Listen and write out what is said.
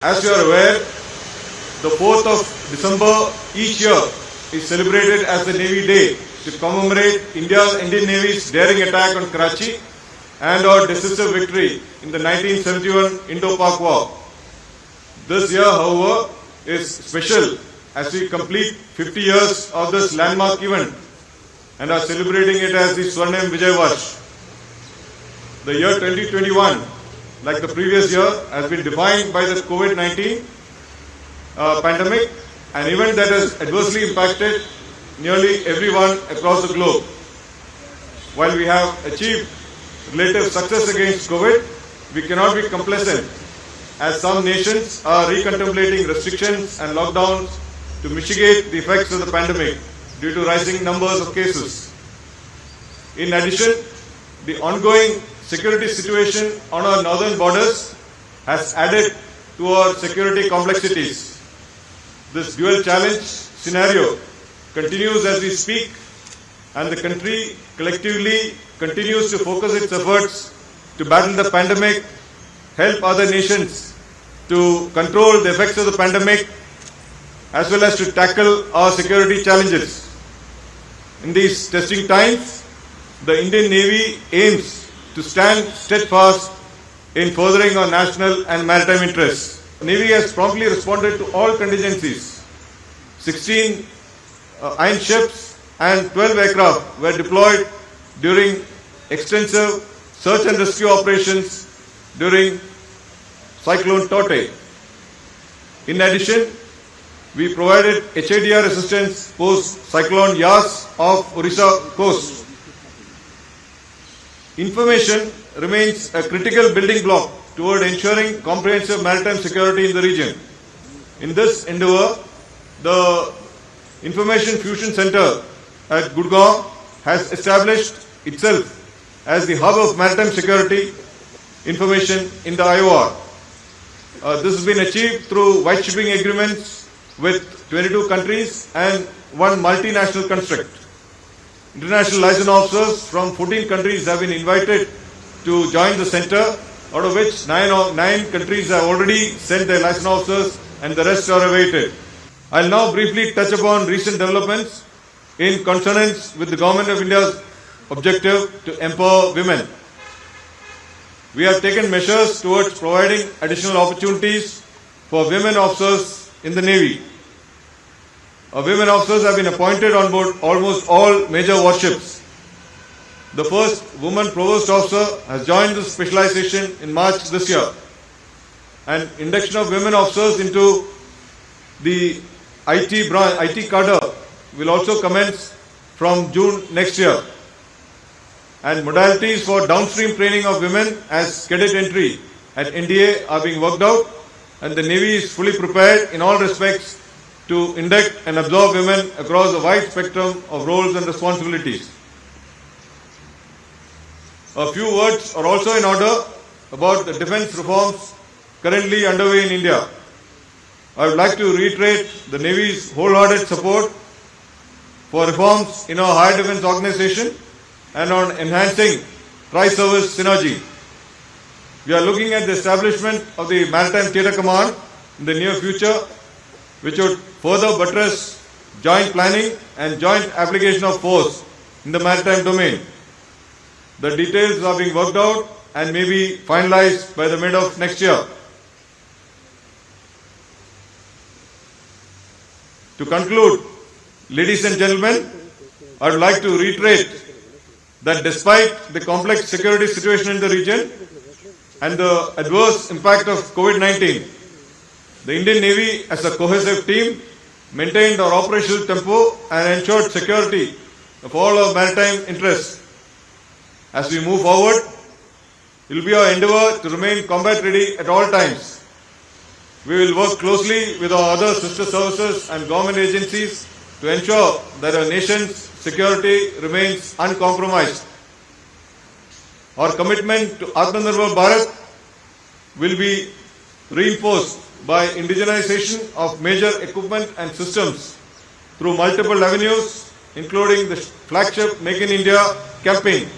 As you are aware, the 4th of December each year is celebrated as the Navy Day to commemorate Indian Navy's daring attack on Karachi and our decisive victory in the 1971 Indo-Pak War. This year, however, is special as we complete 50 years of this landmark event and are celebrating it as the Swarnim Vijay Varsh. The year 2021, like the previous year, has been defined by the COVID-19 pandemic, an event that has adversely impacted nearly everyone across the globe. While we have achieved relative success against COVID, we cannot be complacent as some nations are recontemplating restrictions and lockdowns to mitigate the effects of the pandemic due to rising numbers of cases. In addition, the ongoing security situation on our northern borders has added to our security complexities. This dual challenge scenario continues as we speak, and the country collectively continues to focus its efforts to battle the pandemic, help other nations to control the effects of the pandemic, as well as to tackle our security challenges. In these testing times, the Indian Navy aims to stand steadfast in furthering our national and maritime interests. The Navy has promptly responded to all contingencies. 16 iron ships and 12 aircraft were deployed during extensive search and rescue operations during Cyclone Tauktae. In addition, we provided HADR assistance post Cyclone Yas off Orissa coast. Information remains a critical building block toward ensuring comprehensive maritime security in the region. In this endeavor, the Information Fusion Center at Gurgaon has established itself as the hub of maritime security information in the IOR. This has been achieved through white shipping agreements with 22 countries and one multinational construct. International liaison officers from 14 countries have been invited to join the center, out of which 9 countries have already sent their liaison officers and the rest are awaited. I'll now briefly touch upon recent developments in consonance with the Government of India's objective to empower women. We have taken measures towards providing additional opportunities for women officers in the Navy. Women officers have been appointed on board almost all major warships. The first woman provost officer has joined this specialization in March this year. And induction of women officers into the IT cadre will also commence from June next year. And modalities for downstream training of women as cadet entry at NDA are being worked out, and the Navy is fully prepared in all respects to induct and absorb women across a wide spectrum of roles and responsibilities. A few words are also in order about the defense reforms currently underway in India. I would like to reiterate the Navy's wholehearted support for reforms in our higher defense organization and on enhancing tri-service synergy. We are looking at the establishment of the Maritime Theatre Command in the near future, which would further buttress joint planning and joint application of force in the maritime domain. The details are being worked out and may be finalized by the mid of next year. To conclude, ladies and gentlemen, I would like to reiterate that despite the complex security situation in the region and the adverse impact of COVID-19, the Indian Navy as a cohesive team maintained our operational tempo and ensured security of all our maritime interests. As we move forward, it will be our endeavor to remain combat ready at all times. We will work closely with our other sister services and government agencies to ensure that our nation's security remains uncompromised. Our commitment to Atmanirbhar Bharat will be reinforced by indigenization of major equipment and systems through multiple avenues, including the flagship Make in India campaign.